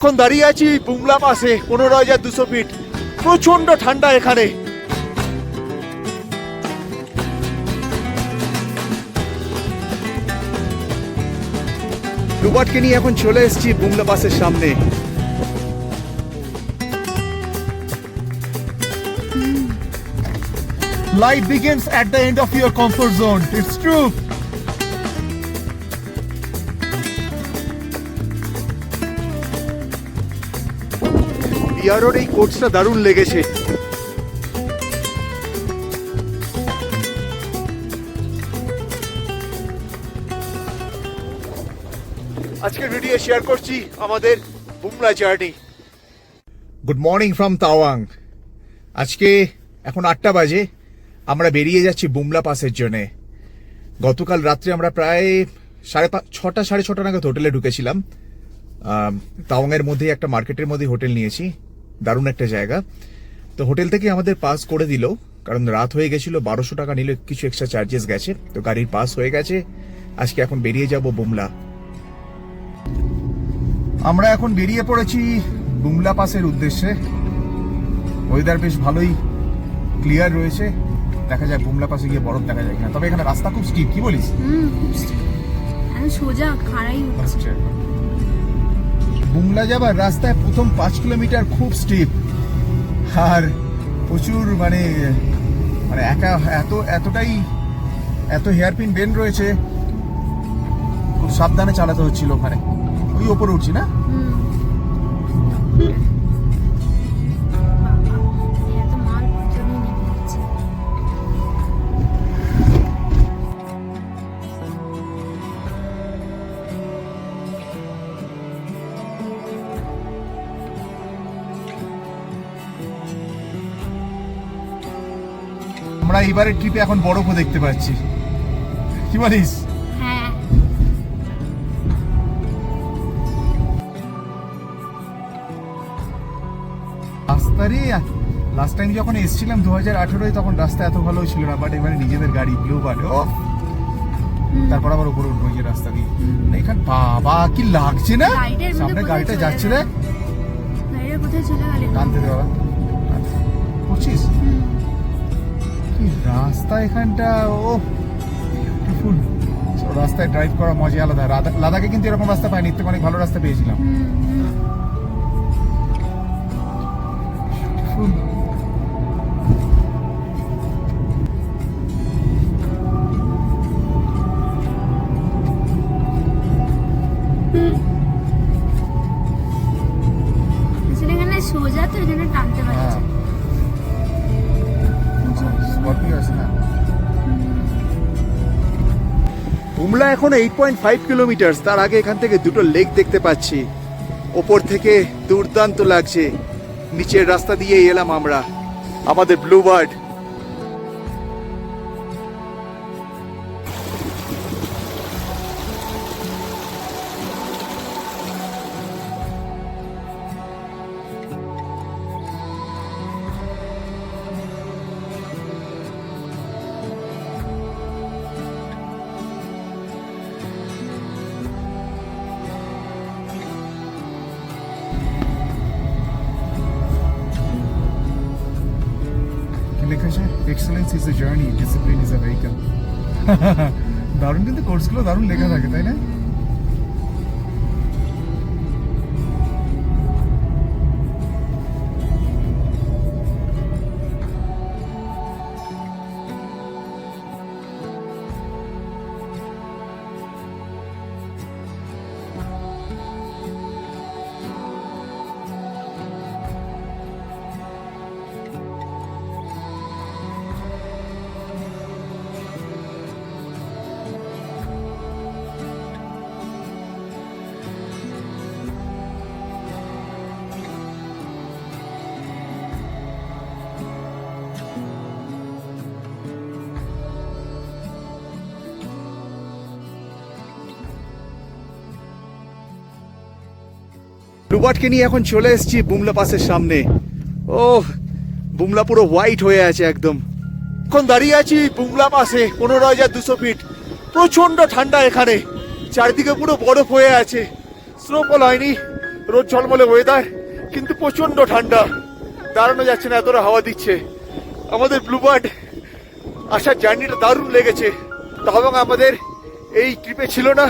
এখন দাঁড়িয়ে আছি বুমলা পাসে 15,200 ফিট। প্রচন্ড ঠান্ডা এখানে। ব্লুবার্ডকে নিয়ে এখন চলে এসেছি বুমলা পাসের সামনে। Life begins at the end of your comfort zone. It's true. বিয়ারোর এই কোর্সটা দারুণ লেগেছে। আজকের ভিডিও শেয়ার করছি আমাদের Bumla journey. Good morning from Tawang. আজকে এখন 8টা বাজে। আমরা বেরিয়ে যাচ্ছি বুমলা পাসের জন্যে। গতকাল রাত্রে আমরা প্রায় 6:30 সাড়ে 6টা নাগাদ হোটেলে ঢুকেছিলাম। তাওয়াংয়ের মধ্যে একটা মার্কেটের মধ্যে হোটেল নিয়েছি, দারুণ একটা জায়গা। তো হোটেল থেকে আমাদের পাস করে দিল, কারণ রাত হয়ে গেছিল। 1200 টাকা নিল, কিছু এক্সট্রা চার্জেস গেছে। তো গাড়ির পাস হয়ে গেছে। আজকে এখন বেরিয়ে যাব বুমলা। আমরা এখন বেরিয়ে পড়েছি বুমলা পাসের উদ্দেশ্যে। ওয়েদার বেশ ভালোই ক্লিয়ার রয়েছে। দেখা যায় বুমলা পাসে গিয়ে বরফ দেখা যায় কিনা। তবে এখানে রাস্তা খুব স্টিপ, কি বলিস? খুব স্টিপ, সোজা খাড়াই হচ্ছে। বুমলা যাবার রাস্তায় প্রথম 5 কিলোমিটার খুব স্টিপ, আর প্রচুর মানে এত হেয়ারপিন বেন্ড রয়েছে। খুব সাবধানে চালাতে হচ্ছিল ওখানে। ওই ওপরে উঠছি না? আমরা এবারের ট্রিপে এখন বরফও দেখতে পাচ্ছি, কি বলিস? হ্যাঁ, রাস্তারে লাস্ট টাইম যখন এসেছিলাম 2018-এ, তখন রাস্তা এত ভালো ছিল না। বাট এবারে নিজেদের গাড়ি ব্লুবার্ড, তারপর আবার উপরে উঠবো যে রাস্তা দিয়ে। এখানে বাবা কি লাগছে না, সামনে গাড়িটা যাচ্ছে রে। কোথায় চলে গেলে? টানতে দে বাবা, করছিস কি রাস্তা এখানটা। ও বিউটিফুল। রাস্তায় ড্রাইভ করা মজা আলাদা। লাদাখে কিন্তু এরকম রাস্তা পাইনি, এর থেকে অনেক ভালো রাস্তা পেয়েছিলাম। সোজা তো এখানে টানতে পারছে। বুমলা এখন 8.5 কিলোমিটার। তার আগে এখান থেকে দুটো লেক দেখতে পাচ্ছি। ওপর থেকে দুর্দান্ত লাগছে। নিচের রাস্তা দিয়ে এলাম আমরা, আমাদের ব্লুবার্ড। লেখা আছে excellence is a journey, discipline is a vehicle. দারুণ, কিন্তু কোর্সগুলো দারুণ লেখা থাকে, তাই না? ব্লুবার্ডকে নিয়ে এখন চলে এসেছি বুমলা পাসের সামনে। ও বুমলা পুরো হোয়াইট হয়ে আছে একদম। এখন দাঁড়িয়ে আছি বুমলা পাসে 15,200 ফিট। প্রচন্ড ঠান্ডা এখানে, চারিদিকে পুরো বরফ হয়ে আছে। স্নোফল হয়নি, রোদ ঝলমলে ওয়েদার, কিন্তু প্রচন্ড ঠান্ডা, দাঁড়ানো যাচ্ছে না, এতটা হাওয়া দিচ্ছে। আমাদের ব্লুবার্ড আসার জার্নিটা দারুণ লেগেছে। তাওয়াং আমাদের এই ট্রিপে ছিল না,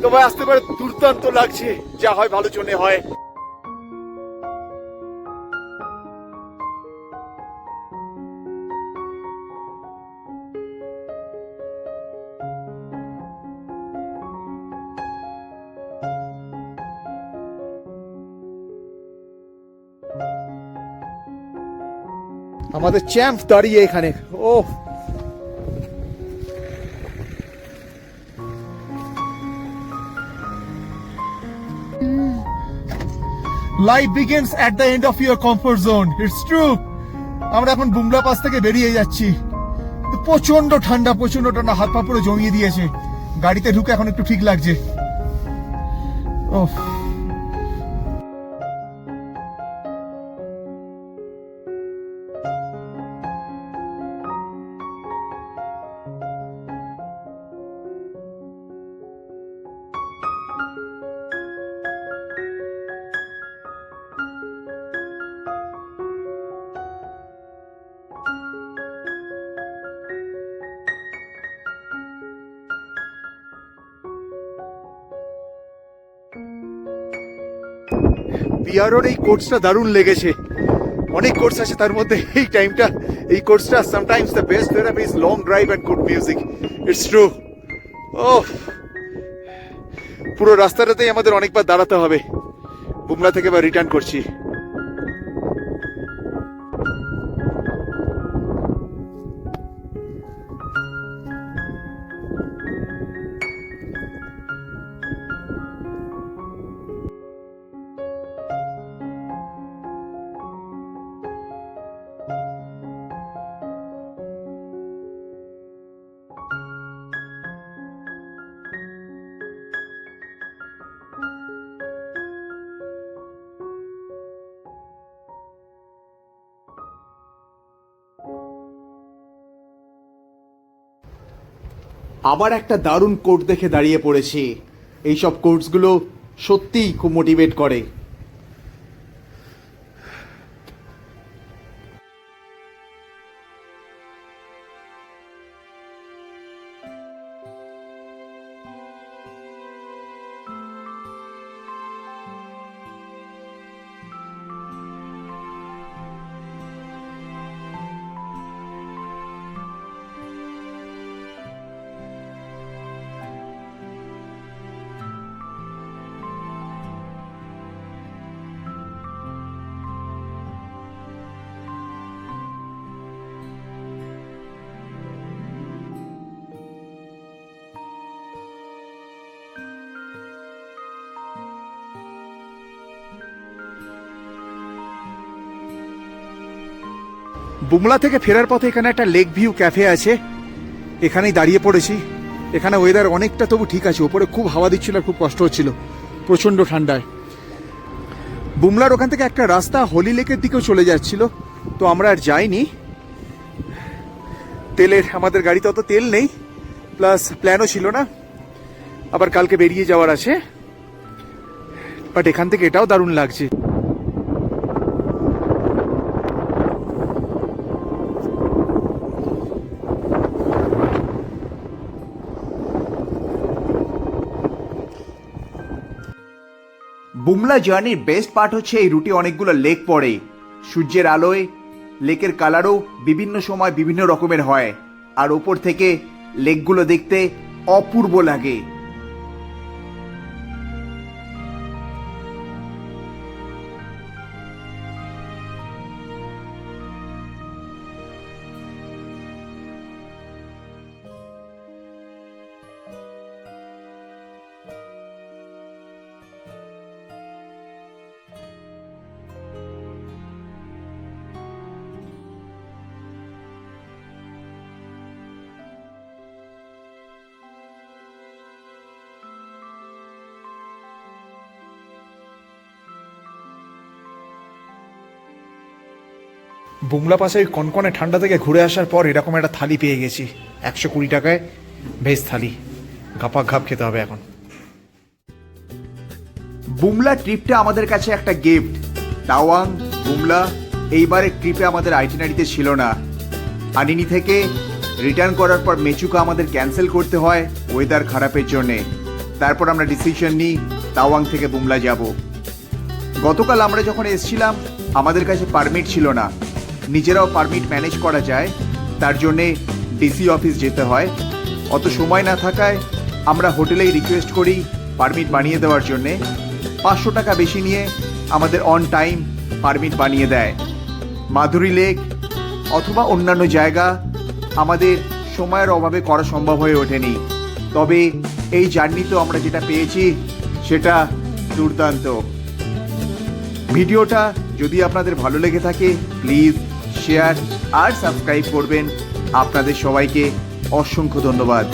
তবে আসতে পারে দুর্দান্ত লাগছে, যা হয় ভালো জন্য হয়। আমাদের চ্যাম্প দাঁড়িয়ে এখানে। ও life begins at the end of your comfort zone, it's true. আমরা এখন বুমলা পাস থেকে বেরিয়ে যাচ্ছি। প্রচন্ড ঠান্ডা, হাত পা পুরো জমিয়ে দিয়েছে। গাড়িতে ঢুকে এখন একটু ঠিক লাগছে। ওহ, বিআরওর এই কোর্সটা দারুণ লেগেছে। অনেক কোর্স আছে, তার মধ্যে এই টাইমটা, এই কোর্সটা sometimes the best therapy is long drive and good music, it's true. ও পুরো রাস্তাটাতেই আমাদের অনেকবার দাঁড়াতে হবে। বুমলা থেকে বা রিটার্ন করছি। আবার একটা দারুণ কোর্ট দেখে দাঁড়িয়ে পড়েছি। এইসব কোর্সগুলো সত্যিই খুব মোটিভেট করে। বুমলা থেকে ফেরার পথে এখানে একটা লেক ভিউ ক্যাফে আছে, এখানেই দাঁড়িয়ে পড়েছি। এখানে ওয়েদার অনেকটা তবু ঠিক আছে, ওপরে খুব হাওয়া দিচ্ছিল আর খুব কষ্ট হচ্ছিল প্রচন্ড ঠান্ডায়। বুমলার ওখান থেকে একটা রাস্তা হোলি লেকের দিকেও চলে যাচ্ছিল, তো আমরা আর যাইনি। তেলের, আমাদের গাড়িতে অত তেল নেই, প্লাস প্ল্যানও ছিল না, আবার কালকে বেরিয়ে যাওয়ার আছে। বাট এখান থেকে এটাও দারুণ লাগছে। বুমলা জার্নির বেস্ট পার্ট হচ্ছে এই রুটে অনেকগুলো লেক পড়ে। সূর্যের আলোয় লেকের কালারও বিভিন্ন সময় বিভিন্ন রকমের হয়, আর ওপর থেকে লেকগুলো দেখতে অপূর্ব লাগে। বুমলা পাশে ওই কনকনে ঠান্ডা থেকে ঘুরে আসার পর এরকম একটা থালি পেয়ে গেছি 120 টাকায়, ভেজ থালি। ঘাপা ঘাপ খেতে হবে এখন। বুমলা ট্রিপটা আমাদের কাছে একটা গিফট। তাওয়াং, বুমলা এইবারের ট্রিপে আমাদের আইটিনারিতে ছিল না। আনিনি থেকে রিটার্ন করার পর মেচুকা আমাদের ক্যান্সেল করতে হয় ওয়েদার খারাপের জন্যে। তারপর আমরা ডিসিশন নিই তাওয়াং থেকে বুমলা যাব। গতকাল আমরা যখন এসেছিলাম আমাদের কাছে পারমিট ছিল না, নিজেরাও পারমিট ম্যানেজ করা যায়, তার জন্যে ডিসি অফিস যেতে হয়। অত সময় না থাকায় আমরা হোটেলেই রিকোয়েস্ট করি পারমিট বানিয়ে দেওয়ার জন্যে। 500 টাকা বেশি নিয়ে আমাদের অন টাইম পারমিট বানিয়ে দেয়। মাধুরী লেক অথবা অন্যান্য জায়গা আমাদের সময়ের অভাবে করা সম্ভব হয়ে ওঠেনি, তবে এই জার্নিতেও আমরা যেটা পেয়েছি সেটা দুর্দান্ত। ভিডিওটা যদি আপনাদের ভালো লেগে থাকে প্লিজ শেয়ার আর সাবস্ক্রাইব করবেন। আপনাদের সবাইকে অসংখ্য ধন্যবাদ।